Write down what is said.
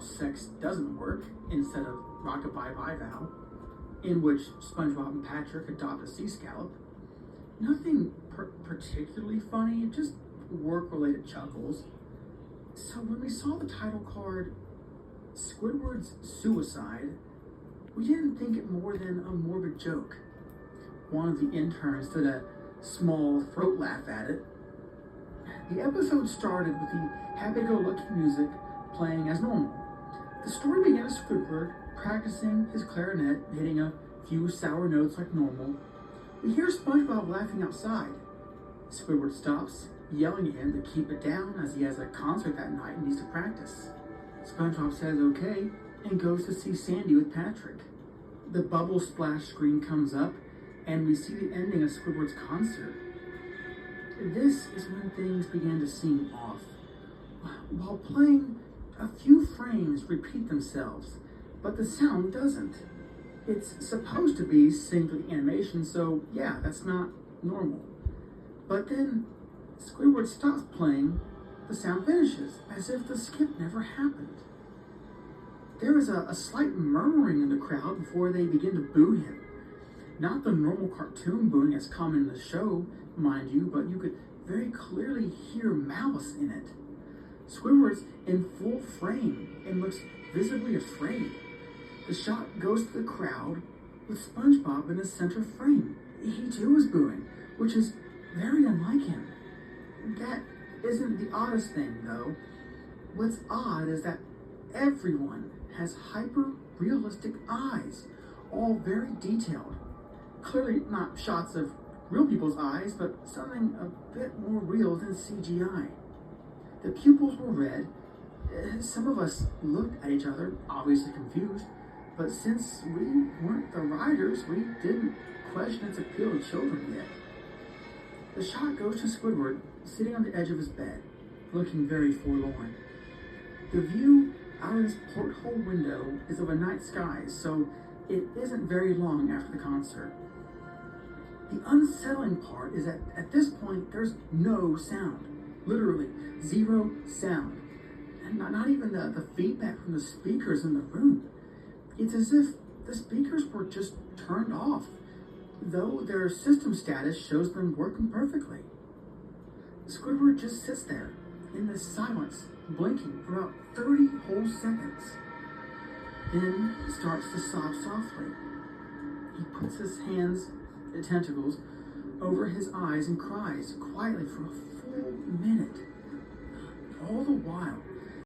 sex doesn't work instead of Rockabye Bye Vow, in which SpongeBob and Patrick adopt a sea scallop. Nothing particularly funny, just work-related chuckles. So when we saw the title card, Squidward's Suicide, we didn't think it more than a morbid joke. One of the interns did a small throat laugh at it. The episode started with the happy-go-lucky music playing as normal. The story began with Squidward practicing his clarinet, hitting a few sour notes like normal. We hear SpongeBob laughing outside. Squidward stops, yelling at him to keep it down as he has a concert that night and needs to practice. SpongeBob says okay and goes to see Sandy with Patrick. The bubble splash screen comes up and we see the ending of Squidward's concert. This is when things began to seem off. While playing, a few frames repeat themselves, but the sound doesn't. It's supposed to be synced animation, so yeah, that's not normal. But then Squidward stops playing, the sound finishes, as if the skip never happened. There is a slight murmuring in the crowd before they begin to boo him. Not the normal cartoon booing as common in the show, mind you, but you could very clearly hear malice in it. Squidward's in full frame and looks visibly afraid. The shot goes to the crowd with SpongeBob in the center frame. He too is booing, which is very unlike him. That isn't the oddest thing, though. What's odd is that everyone has hyper-realistic eyes, all very detailed. Clearly not shots of real people's eyes, but something a bit more real than CGI. The pupils were red. Some of us looked at each other, obviously confused, but since we weren't the writers, we didn't question its appeal to children yet. The shot goes to Squidward, sitting on the edge of his bed, looking very forlorn. The view out of his porthole window is of a night sky, so it isn't very long after the concert. The unsettling part is that at this point, there's no sound. Literally, zero sound. And not even the feedback from the speakers in the room. It's as if the speakers were just turned off, though their system status shows them working perfectly. Squidward just sits there, in the silence, blinking for about 30 whole seconds. Then starts to sob softly. He puts his hands, the tentacles, over his eyes and cries quietly for a full minute. All the while,